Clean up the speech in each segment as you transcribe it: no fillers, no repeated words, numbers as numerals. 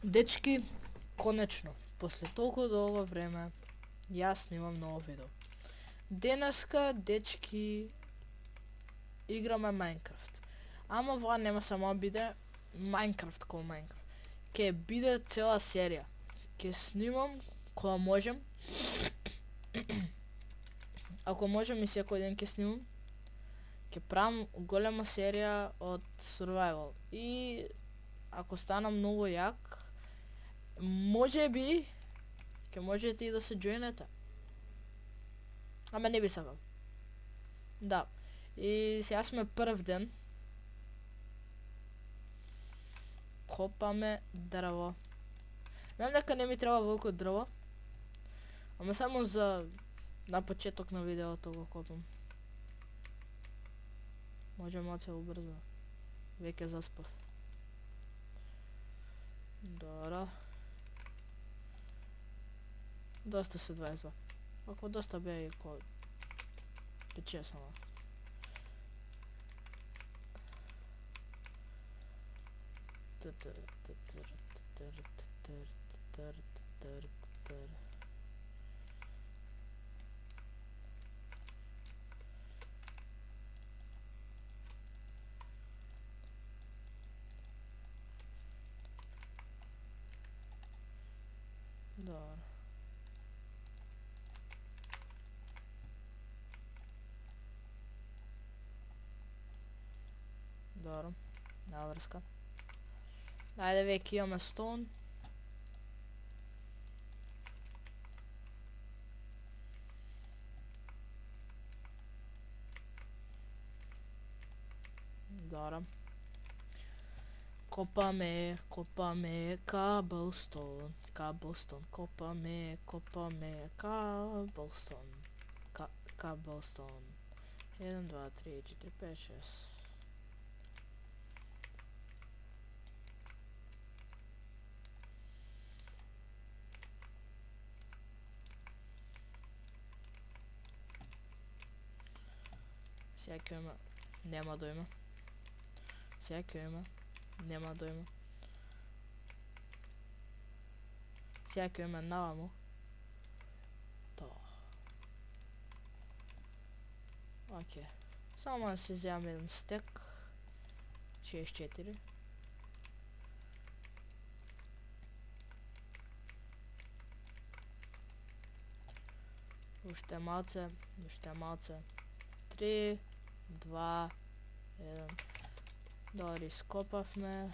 Дечки, конечно, после толку долго време, јас снимам ново видео. Денеска, дечки, играме Minecraft. Ама ова нема само биде Minecraft ко Minecraft. Ке биде цела серија. Ке снимам кога можем. Ако можем и секој ден ке снимам. Ке правам голема серија од Survival. И ако станам многу јак, може би ќе можете и да се џоинете. Ама не би сакал. Да. И сега сме прв ден. Копаме дрво. Знам дека не ми треба велико дрво. Ама само за на почеток на видеото го копам. Може малце убрзо. Веќе заспав. Добро. Доста се 22. Ако доста бе и ко 5-6 само. Добро. Добро. Наврска. Ајде веќе имаме стон. Добро. Копаме cobblestone, копаме cobblestone. 1, 2, 3, 4, 5, 6. Сега ќе има, нема да има. Сега ќе има, нема да има. Сега ќе има наваму. То. Окей. Само да се земам еден стек. 64. Уште малце. 3, 2, 1. Добро, ископавме.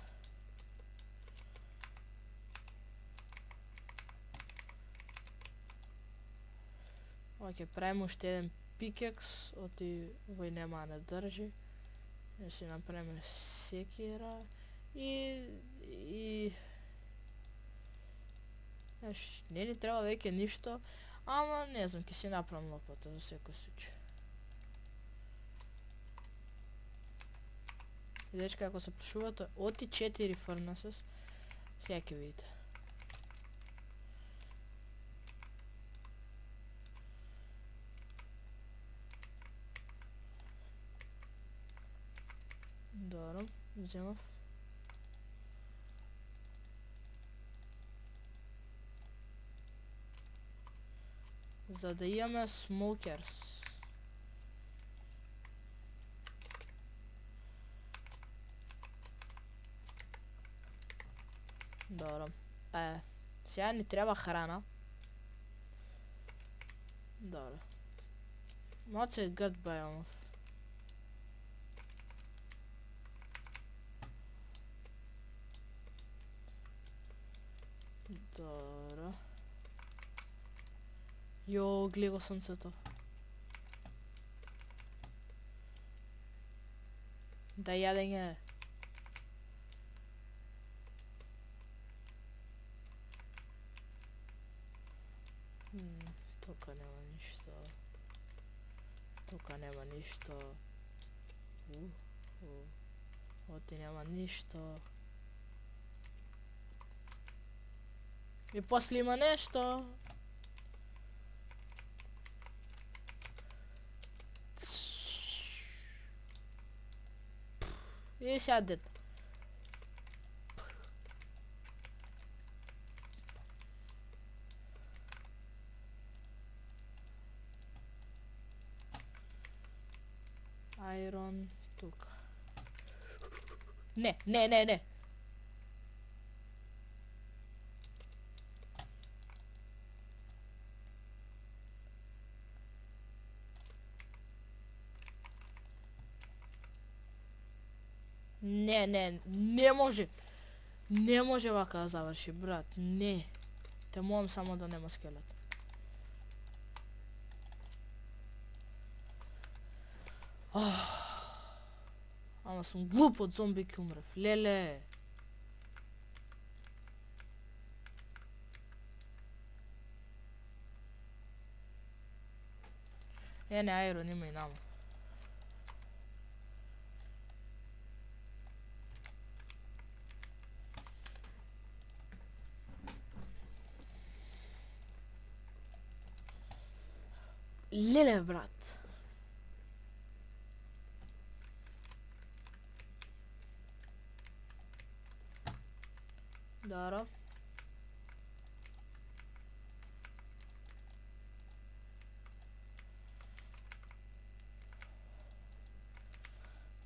Оке, правим уште еден пикекс, оти овој нема да не држи. Да си направиме секира и не ни треба веќе ништо, ама не знам, ќе си направам лопата за секој случај. И дечка, ако се прашувате, оти 4 furnaces, сега ќе видите. Добро, земав. За да имаме smokers. Добро. Сега ни треба храна. Добро. Малце грд бајомов. Добро. Јо, гледа го сонцето. Да јадење. Тука нема ништо. Тука нема ништо. Оти нема ништо. И после има нешто. И сега дет. Iron тука. Не, не, не, не. Не, не, не може. Не може вака да заврши, брат. Не. Те молам само да нема скелет. Ама сум глуп од зомби ки умрев. Леле. Не, Iron има и нама. Леле, брат. Добро.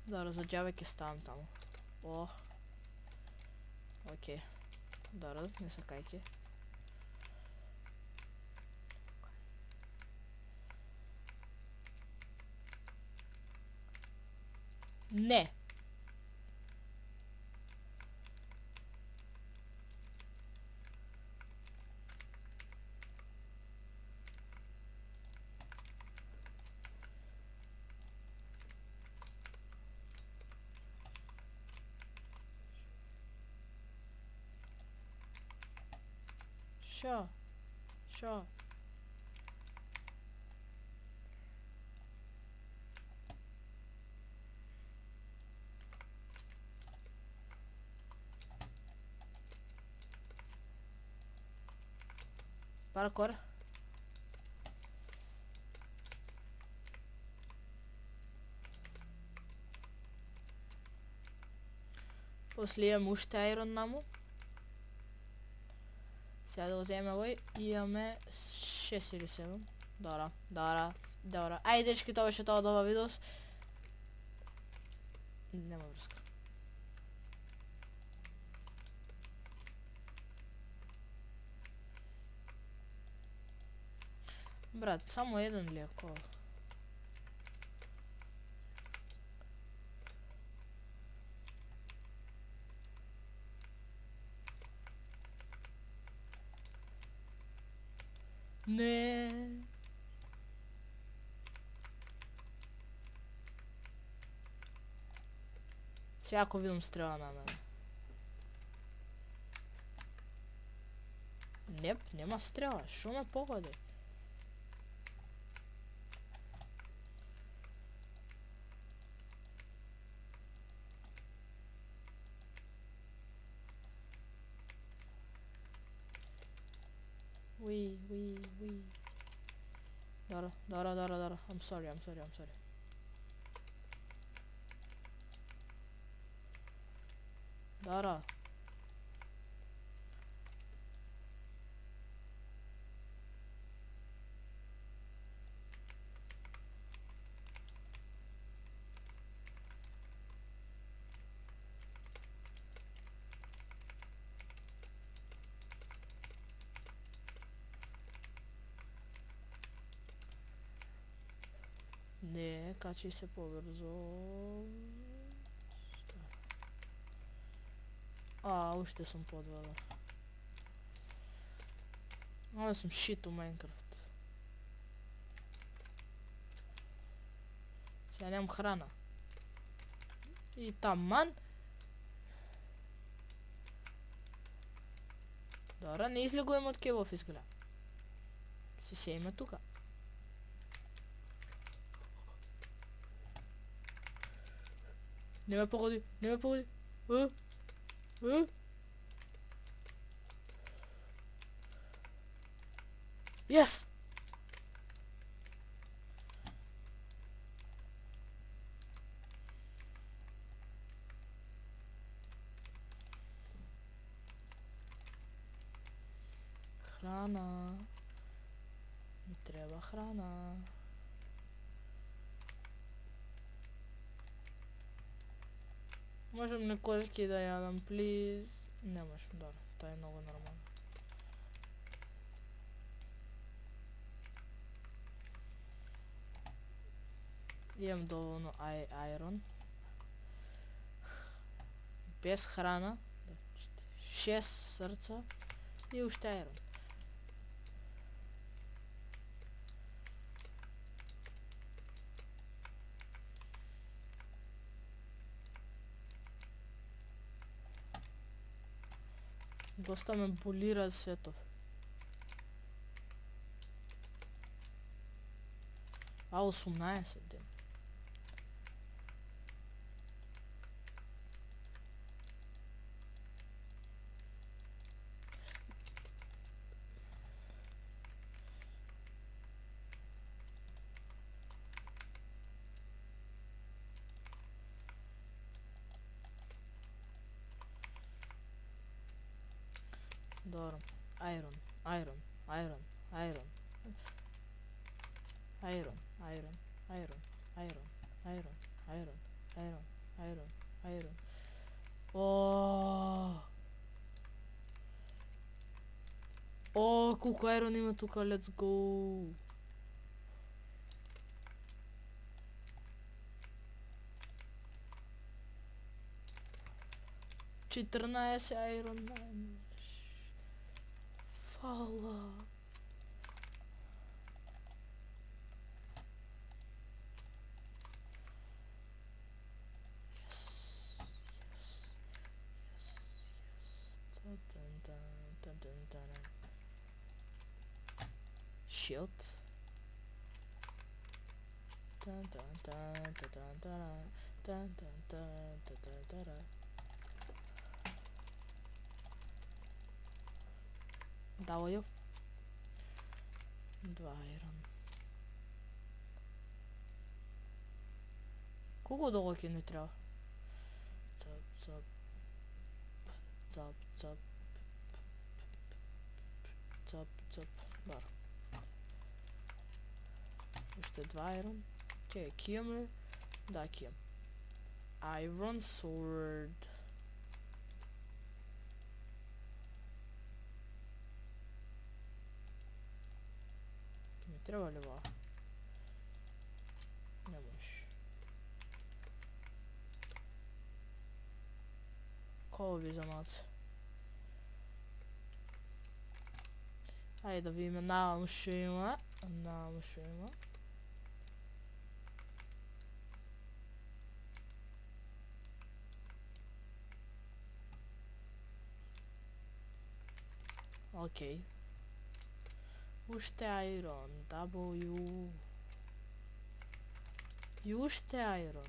Добро, за џабе ќе ставам таму. О. Океј. Добро, не се кајке. Не. Шо? Шо? Паркор. После имам уште Iron наму. Сега да го земе овој и имаме 6 или 7. Добро, добро, добро. Ајде дечки, тоа беше тоа од ова видеос. Нема врска. Брат, само еден ли е кол? Не. Сега ако видам стрела на мене. Неп, нема стрела. Шо ме погоди? Oui. Добро. I'm sorry. Добро. Не, качи се побрзо. Уште сум под вода. Ова сум шит у Майнкрафт. Сега немам храна. И таман. Добро, не излегувам од кебов изгледа. Си се има тука. Не ме погоди. Yes! Храна. Ми треба храна. Можем на козки да јадам, плиз? Не можем, добро, тоа е многу нормално. Имам доволно айрон. Без храна, 6 срца и уште айрон. Доста ме болира светов. А 18 ден. Добро. Айрон. О, колку айрон има тука, let's go. Четрнаесет айрон. Фала. Shield. Дало јо. 2 айрон. Колку долго ќе не треба? Цап. Бар. Уште 2 айрон. Чекај, кијам ли? Да, кијам. Iron sword. Ми треба ли ова? Не може. Кој би за малце? Ајде да видиме наваму што има. Окей. Уште айрон, W. И уште айрон.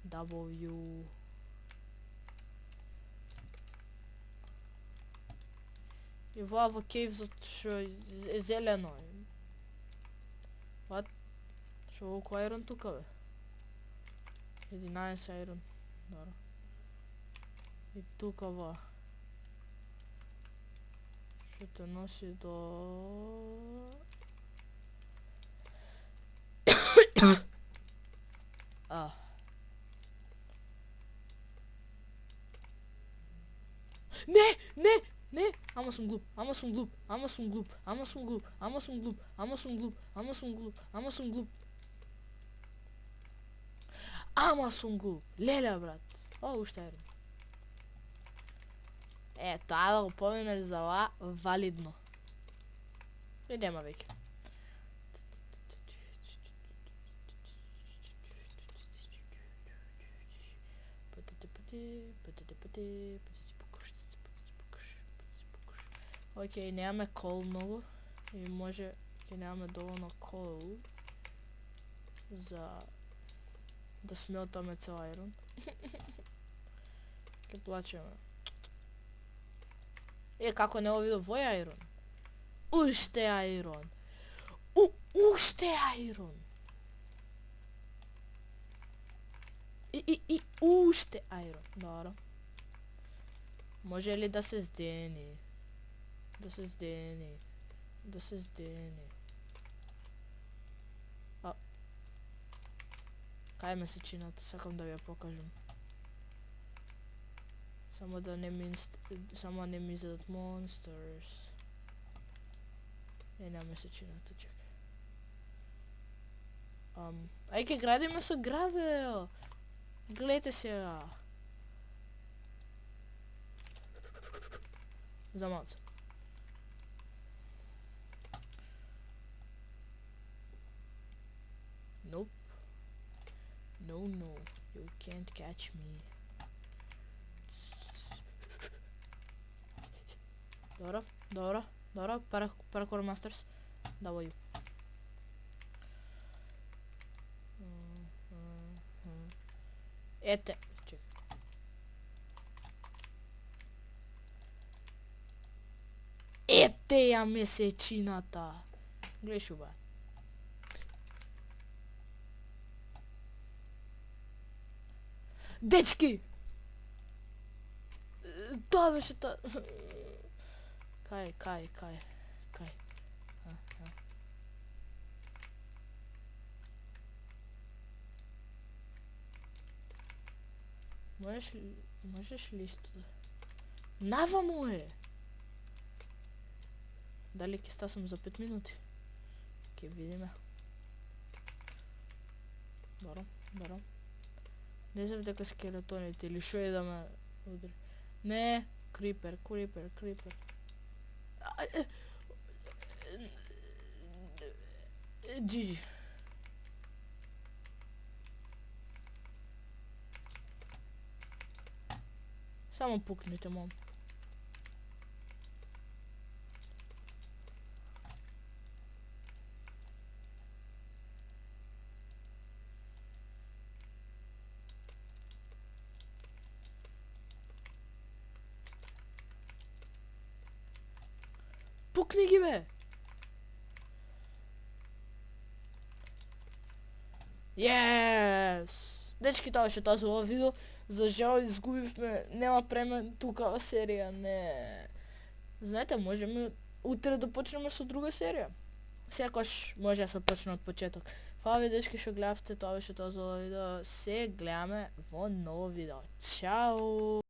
W. И во кейв затоа што е зелено. What? Шо колку айрон тука бе? 11 айрон. Добро. И тука во. Што те носи до... Не! Ама сум глуп. Леле, брат. О, уште айрон. Тоа да го поминеш за ова, валидно. И нема веќе. Океј, немаме кол многу. И може ќе немаме доволно кол за да смелтаме цел айрон. Ке плачеме. Како не видов вој айрон? Уште айрон. Уште айрон. И уште айрон. Добро. Може ли да се здени? Кај ме се чината, сакам да ви ја покажам. Само да не ми изедат monsters. Нема месечината, чекај. Ај ке градиме со гравел. Гледате сега. За малце. Nope. No, you can't catch me. Добро, Parkour Masters. Давај. Ете, чек. Ете ја месечината. Гледај шуба. Дечки! Тоа беше тоа. Кај. Можеш ли исто да... Наваму е! Дали ќе стасам за 5 минути? Ќе видиме. Барам. Не знам дека скелетоните или шо е да ме удри. Не, крипер. GG. Само пукнете, мом. Пукни ги, бе! Yes! Дечки, тоа беше тоа за ова видео. За жал изгубивме, нема премен тукава серија, не. Знаете, можеме утре да почнеме со друга серија. Секош може да се почне од почеток. Фала ви, дечки, што гледавте, тоа беше тоа за ова видео. Се гледаме во ново видео. Чао!